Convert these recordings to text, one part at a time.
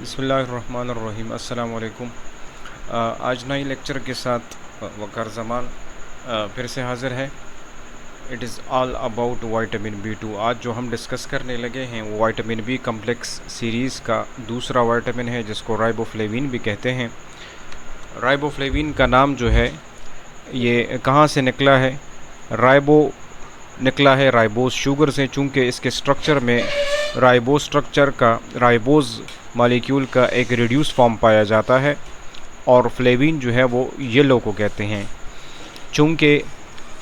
बिस्मिल्लाहिर्रहमानिर्रहीम अस्सलाम वालेकुम। आज नई लेक्चर के साथ वकार जमान फिर से हाज़िर है। It is all about vitamin B 2। आज जो हम डिस्कस करने लगे हैं वो विटामिन बी कम्प्लेक्स सीरीज़ का दूसरा विटामिन है जिसको राइबोफ्लेविन भी कहते हैं। राइबोफ्लेविन का नाम जो है ये कहाँ से निकला है? राइबो निकला है राइबोज शुगर से, चूँकि इसके स्ट्रक्चर में राइबोज स्ट्रक्चर का राइबोज मॉलिक्यूल का एक रिड्यूस फॉर्म पाया जाता है और फ्लेविन जो है वो येलो को कहते हैं। चूँकि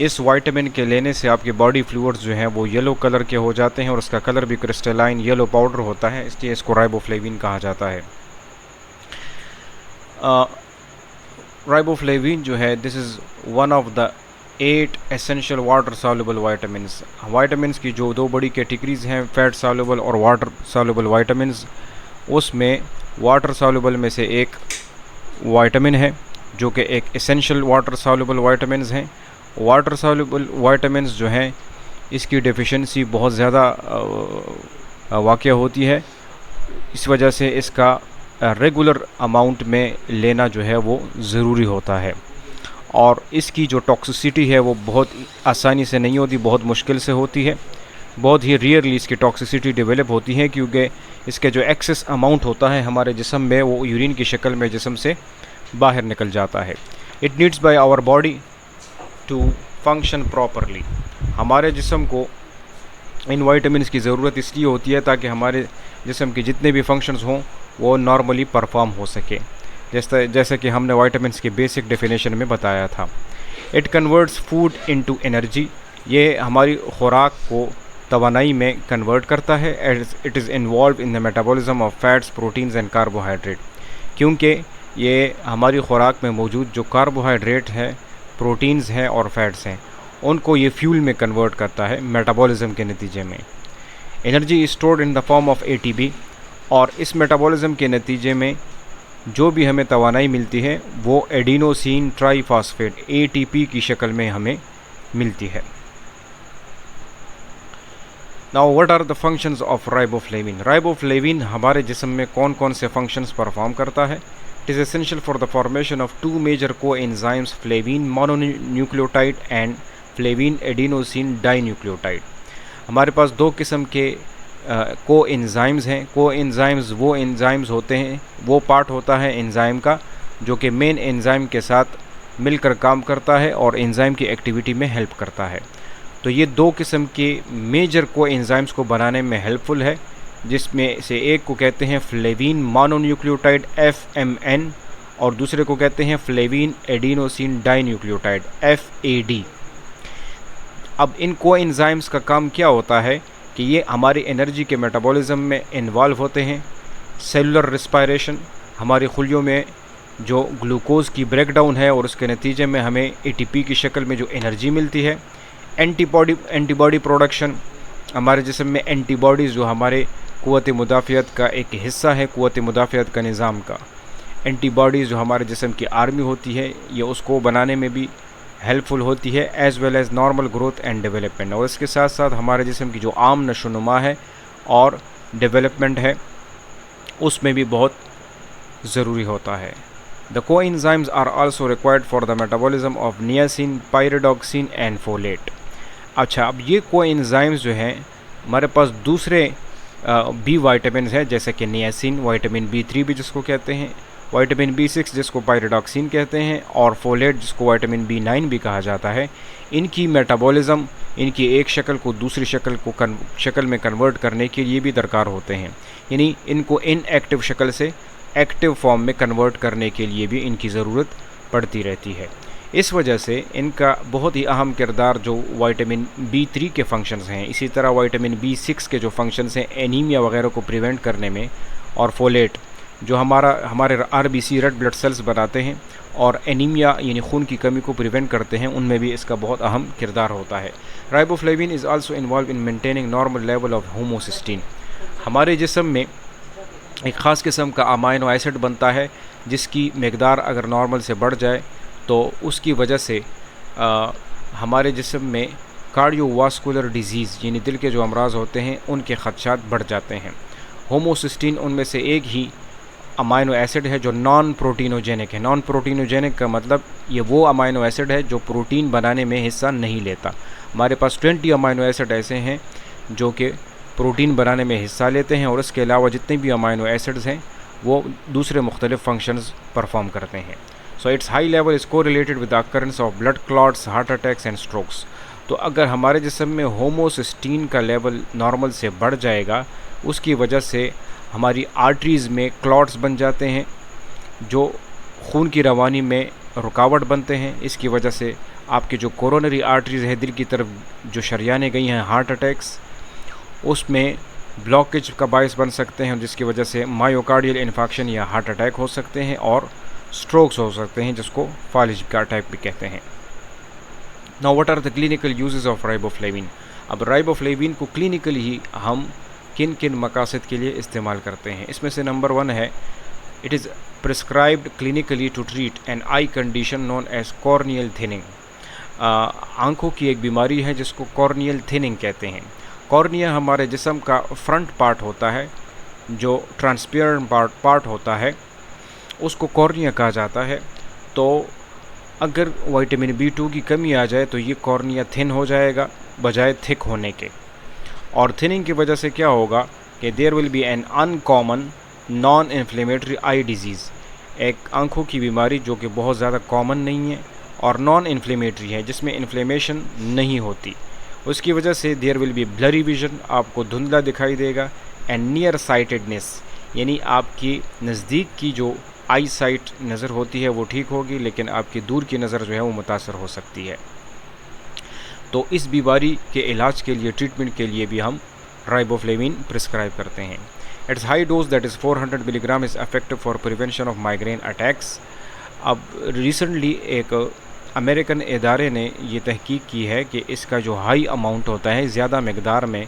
इस विटामिन के लेने से आपके बॉडी फ्लूइड्स जो हैं वो येलो कलर के हो जाते हैं और उसका कलर भी क्रिस्टलाइन येलो पाउडर होता है, इसलिए इसको राइबोफ्लेविन कहा जाता है। राइबोफ्लेविन जो है this is one of the 8 essential water soluble vitamins. Vitamins की जो दो बड़ी कैटेगरीज हैं, फैट सॉल्युबल और वाटर सॉल्युबल वाइटामिन्स, उसमें वाटर सॉल्युबल में से एक विटामिन है जो कि एक एसेंशियल वाटर सॉल्युबल वाइटामिन्स हैं। वाटर सॉल्युबल वाइटामिन्स जो हैं इसकी डेफिशिएंसी बहुत ज़्यादा वाक़या होती है, इस वजह से इसका रेगुलर अमाउंट में लेना जो है वो ज़रूरी होता है। और इसकी जो टॉक्सिसिटी है वो बहुत आसानी से नहीं होती, बहुत मुश्किल से होती है। बहुत ही रेयरली इसकी टॉक्सिसिटी डेवलप होती है क्योंकि इसके जो एक्सेस अमाउंट होता है हमारे जिस्म में वो यूरिन की शक्ल में जिस्म से बाहर निकल जाता है। It needs by our body to function properly. हमारे जिस्म को इन वाइटामिन्स की ज़रूरत इसलिए होती है ताकि हमारे जिस्म के जितने भी फंक्शंस हों वो नॉर्मली परफॉर्म हो सके, जैसे कि हमने वाइटामिन्स के बेसिक डेफिनेशन में बताया था। It converts food into energy. ये हमारी खुराक को तवानाई में कन्वर्ट करता है। It is involve in the metabolism of fats, proteins and carbohydrate. क्योंकि ये हमारी खुराक में मौजूद जो कार्बोहाइड्रेट है, प्रोटीन्स हैं और फैट्स हैं, उनको ये फ्यूल में कन्वर्ट करता है मेटाबॉलिज्म के नतीजे में। Energy is stored in the form of ATP, और इस मेटाबॉलिज्म के नतीजे में जो भी हमें तवानाई मिलती है वो एडिनोसिन ट्राईफॉस्फेट एटीपी की शक्ल में हमें मिलती है। Now what are the functions of riboflavin? Riboflavin हमारे जिस्म में कौन कौन से फंक्शंस परफॉर्म करता है? It is essential for the formation of 2 major coenzymes, flavin mononucleotide and flavin adenine dinucleotide. हमारे पास 2 किस्म के कोएंजाइम्स हैं। कोएंजाइम्स वो एंजाइम्स होते हैं, वो पार्ट होता है एंजाइम का जो कि मेन एंजाइम के साथ मिलकर काम करता है और एंजाइम की एक्टिविटी में हेल्प करता है। तो ये 2 किस्म के मेजर कोएंजाइम्स को बनाने में हेल्पफुल है, जिसमें से एक को कहते हैं फ्लेविन मोनोन्यूक्लियोटाइड FMN और दूसरे को कहते हैं फ्लेविन एडिनोसिन डाइन्यूक्लियोटाइड FAD। अब इन कोएंजाइम्स का काम क्या होता है कि ये हमारी एनर्जी के मेटाबॉलिज्म में इन्वॉल्व होते हैं। सेलुलर रिस्पायरेशन, हमारी खुलियों में जो ग्लूकोज की ब्रेकडाउन है और उसके नतीजे में हमें ATP की शक्ल में जो एनर्जी मिलती है। एंटीबॉडी प्रोडक्शन, हमारे जिस्म में एंटीबॉडीज़ जो हमारे क़ुव्वत मुदाफ़ियत का एक हिस्सा है, क़ुव्वत मुदाफ़ियत का निज़ाम का एंटीबॉडीज़ जो हमारे जिस्म की आर्मी होती है, ये उसको बनाने में भी हेल्पफुल होती है, as well as normal growth and development. और इसके साथ साथ हमारे जिस्म की जो आम नशोनुमा है और डेवलपमेंट है उसमें भी बहुत ज़रूरी होता है। The coenzymes are also required for the metabolism of niacin, pyridoxine and folate. अच्छा, अब ये कोएंजाइम्स जो हैं हमारे पास दूसरे बी वाइटामिन्स हैं, जैसे कि नियासिन, विटामिन B3 भी जिसको कहते हैं, विटामिन B6 जिसको पायरिडॉक्सिन कहते हैं, और फोलेट जिसको विटामिन B9 भी कहा जाता है। इनकी मेटाबॉलिज्म, इनकी एक शक्ल को दूसरी शक्ल में कन्वर्ट करने के लिए भी दरकार होते हैं, यानी इनको इनएक्टिव शक्ल से एक्टिव फॉर्म में कन्वर्ट करने के लिए भी इनकी ज़रूरत पड़ती रहती है। इस वजह से इनका बहुत ही अहम किरदार जो विटामिन B3 के फंक्शंस हैं, इसी तरह विटामिन B6 के जो फंक्शंस हैं एनीमिया वगैरह को प्रिवेंट करने में, और फोलेट जो हमारे RBC रेड ब्लड सेल्स बनाते हैं और एनीमिया यानी खून की कमी को प्रिवेंट करते हैं, उनमें भी इसका बहुत अहम किरदार होता है। Riboflavin is also involve in maintaining normal level of homocysteine. हमारे जिस्म में एक ख़ास किस्म का अमाइनो एसिड बनता है जिसकी मकदार अगर नॉर्मल से बढ़ जाए तो उसकी वजह से हमारे जिस्म में कार्डियोवास्कुलर डिजीज़ यानी दिल के जो अमराज होते हैं उनके ख़दशात बढ़ जाते हैं। होमोसिस्टीन उनमें से एक ही अमाइनो एसिड है जो नॉन प्रोटीनोजेनिक है। नॉन प्रोटीनोजेनिक का मतलब ये वो अमाइनो एसिड है जो प्रोटीन बनाने में हिस्सा नहीं लेता। हमारे पास 20 अमाइनो एसिड ऐसे हैं जो कि प्रोटीन बनाने में हिस्सा लेते हैं, और इसके अलावा जितने भी अमाइनो एसिड्स हैं वो दूसरे मुख्तलिफ फंक्शंस परफॉर्म करते हैं। So its high level is को related with the occurrence of blood clots, heart attacks and strokes. तो अगर हमारे जिस्म में होमोसिस्टीन का लेवल नॉर्मल से बढ़ जाएगा, उसकी वजह से हमारी आर्टरीज़ में क्लॉट्स बन जाते हैं जो खून की रवानी में रुकावट बनते हैं। इसकी वजह से आपके जो कोरोनरी आर्टरीज़ है, दिल की तरफ जो शरियानें गई हैं हार्ट अटैक्स, उसमें ब्लॉकेज का बायस बन सकते हैं, जिसकी वजह से मायोकार्डियल इन्फेक्शन या हार्ट अटैक हो सकते हैं और स्ट्रोक्स हो सकते हैं, जिसको फालिज का अटैक भी कहते हैं। Now what are the clinical uses of riboflavin. अब राइबोफ्लेविन को क्लिनिकली ही हम किन किन मकासद के लिए इस्तेमाल करते हैं, इसमें से नंबर 1 है, it is prescribed clinically to treat an eye condition known as corneal thinning. आँखों की एक बीमारी है जिसको कॉर्नियल थिनिंग कहते हैं। कॉर्निया हमारे जिस्म का फ्रंट पार्ट होता है, जो ट्रांसपेरेंट पार्ट होता है, उसको कॉर्निया कहा जाता है। तो अगर विटामिन B2 की कमी आ जाए तो ये कॉर्निया थिन हो जाएगा बजाय थिक होने के। और थिनिंग की वजह से क्या होगा कि there will be an uncommon non inflammatory eye disease, एक आँखों की बीमारी जो कि बहुत ज़्यादा कॉमन नहीं है और नॉन इन्फ्लेमेटरी है, जिसमें इन्फ्लेमेशन नहीं होती। उसकी वजह से there will be blurry vision, आपको धुंधला दिखाई देगा, एंड नियर साइटेडनेस, यानी आपकी नज़दीक की जो आई साइट नज़र होती है वो ठीक होगी, लेकिन आपकी दूर की नज़र जो है वो मुतासर हो सकती है। तो इस बीमारी के इलाज के लिए, ट्रीटमेंट के लिए भी हम राइबोफ्लेविन प्रिस्क्राइब करते हैं। It's high dose that is 400 milligram is effective for prevention of migraine attacks. अब रिसेंटली एक अमेरिकन इदारे ने ये तहकीक की है कि इसका जो हाई अमाउंट होता है, ज़्यादा मकदार में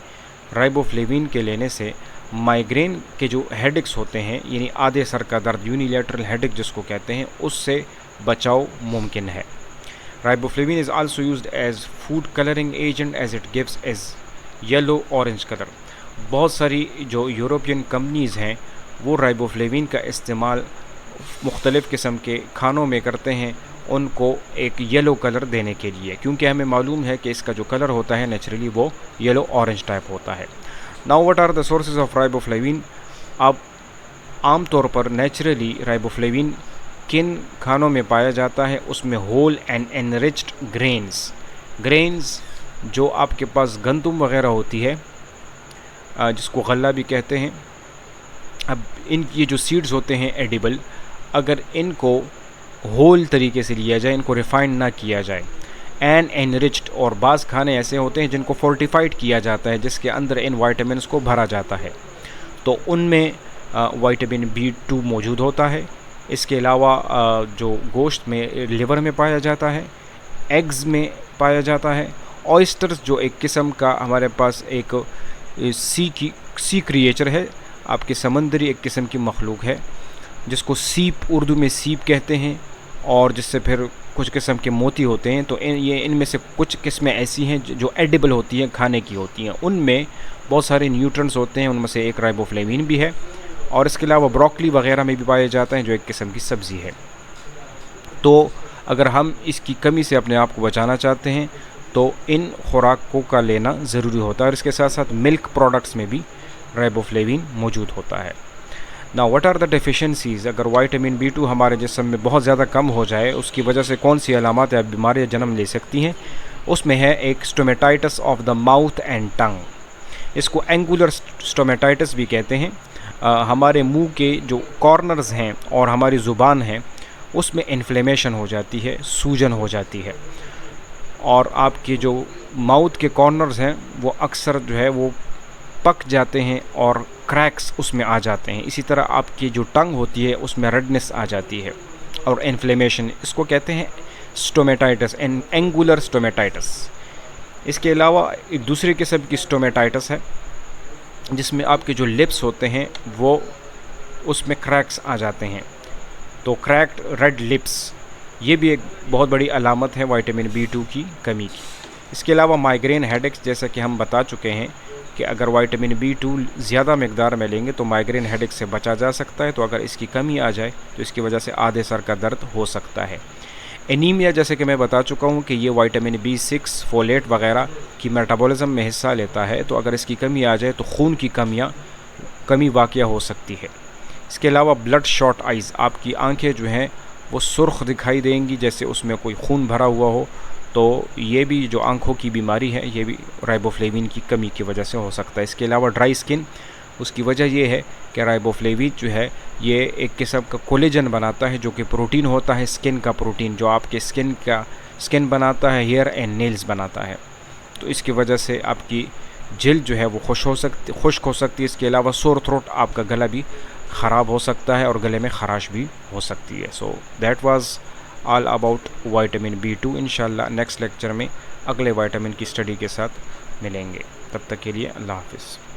राइबोफ्लेविन के लेने से माइग्रेन के जो हेडेक्स होते हैं, यानी आधे सर का दर्द, यूनिलैटरल हेडेक जिसको कहते हैं, उससे बचाव मुमकिन है। Riboflavin is also used as food colouring agent as it gives as yellow orange colour. बहुत सारी जो यूरोपियन कंपनीज़ हैं वो राइबोफ्लेविन का इस्तेमाल मुख्तलिफ़ किस्म के खानों में करते हैं, उनको एक येलो कलर देने के लिए, क्योंकि हमें मालूम है कि इसका जो कलर होता है नेचुरली वो येलो ऑरेंज टाइप होता है। Now what are the sources of riboflavin. अब आम तौर पर नेचुरली राइबोफ्लेविन किन खानों में पाया जाता है, उसमें होल एंड एनरिच्ड ग्रेन्स जो आपके पास गंदुम वगैरह होती है, जिसको गल्ला भी कहते हैं। अब इनकी जो सीड्स होते हैं एडिबल, अगर इनको होल तरीके से लिया जाए, इनको रिफाइंड ना किया जाए, एंड एनरिच्ड, और बाज़ खाने ऐसे होते हैं जिनको फोर्टिफाइड किया जाता है, जिसके अंदर इन वाइटामिन्स को भरा जाता है, तो उनमें विटामिन B2 मौजूद होता है। इसके अलावा जो गोश्त में, लिवर में पाया जाता है, एग्स में पाया जाता है। ऑयस्टर्स जो एक किस्म का हमारे पास एक सी क्रिएचर है, आपके समंदरी एक किस्म की मखलूक है, जिसको सीप, उर्दू में सीप कहते हैं, और जिससे फिर कुछ किस्म के मोती होते हैं। तो इनमें से कुछ किस्में ऐसी हैं जो एडिबल होती हैं, खाने की होती हैं, उनमें बहुत सारे न्यूट्रंट्स होते हैं, उनमें से एक राइबोफ्लेविन भी है। और इसके अलावा ब्रोकली वगैरह में भी पाए जाते हैं, जो एक किस्म की सब्ज़ी है। तो अगर हम इसकी कमी से अपने आप को बचाना चाहते हैं तो इन खुराकों का लेना ज़रूरी होता है, और इसके साथ साथ मिल्क प्रोडक्ट्स में भी राइबोफ्लेविन मौजूद होता है। Now what are the deficiencies. अगर विटामिन B2 हमारे जिस्म में बहुत ज़्यादा कम हो जाए, उसकी वजह से कौन सी अलामत या बीमारियाँ जन्म ले सकती हैं, उसमें है एक stomatitis of the mouth and tongue. इसको एंगुलर स्टोमेटाइटिस भी कहते हैं। हमारे मुंह के जो कॉर्नर्स हैं और हमारी ज़ुबान है, उसमें इन्फ्लेमेशन हो जाती है, सूजन हो जाती है, और आपके जो माउथ के कॉर्नर्स हैं वो अक्सर जो है वो पक जाते हैं और क्रैक्स उसमें आ जाते हैं। इसी तरह आपकी जो टंग होती है उसमें रेडनेस आ जाती है और इन्फ्लेमेशन, इसको कहते हैं स्टोमेटाइटिस, एंगुलर स्टोमेटाइटिस। इसके अलावा एक दूसरी किस्म की स्टोमेटाइटिस है जिसमें आपके जो लिप्स होते हैं वो उसमें क्रैक्स आ जाते हैं, तो क्रैक्ड रेड लिप्स, ये भी एक बहुत बड़ी अलामत है विटामिन B2 की कमी की। इसके अलावा माइग्रेन हेडेक्स, जैसा कि हम बता चुके हैं कि अगर विटामिन B2 ज़्यादा मकदार में लेंगे तो माइग्रेन हेडेक से बचा जा सकता है, तो अगर इसकी कमी आ जाए तो इसकी वजह से आधे सर का दर्द हो सकता है। एनीमिया, जैसे कि मैं बता चुका हूँ कि ये विटामिन B6 फोलेट वगैरह की मेटाबॉलिज्म में हिस्सा लेता है, तो अगर इसकी कमी आ जाए तो खून की कमी वाक़या हो सकती है। इसके अलावा ब्लड शॉट आइज़, आपकी आंखें जो हैं वो सुर्ख दिखाई देंगी जैसे उसमें कोई खून भरा हुआ हो, तो ये भी जो आंखों की बीमारी है ये भी राइबोफ्लेविन की कमी की वजह से हो सकता है। इसके अलावा ड्राई स्किन, उसकी वजह ये है कि राइबोफ्लेविन जो है ये एक किस्म का कोलेजन बनाता है, जो कि प्रोटीन होता है, स्किन का प्रोटीन, जो आपके स्किन बनाता है, हेयर एंड नेल्स बनाता है। तो इसकी वजह से आपकी जिल्द जो है वो खुश्क हो सकती है। इसके अलावा सोर थ्रोट, आपका गला भी ख़राब हो सकता है और गले में खराश भी हो सकती है। So that was all about vitamin B2। इंशाल्लाह नेक्स्ट लेक्चर में अगले विटामिन की स्टडी के साथ मिलेंगे। तब तक के लिए अल्लाह हाफ़िज़।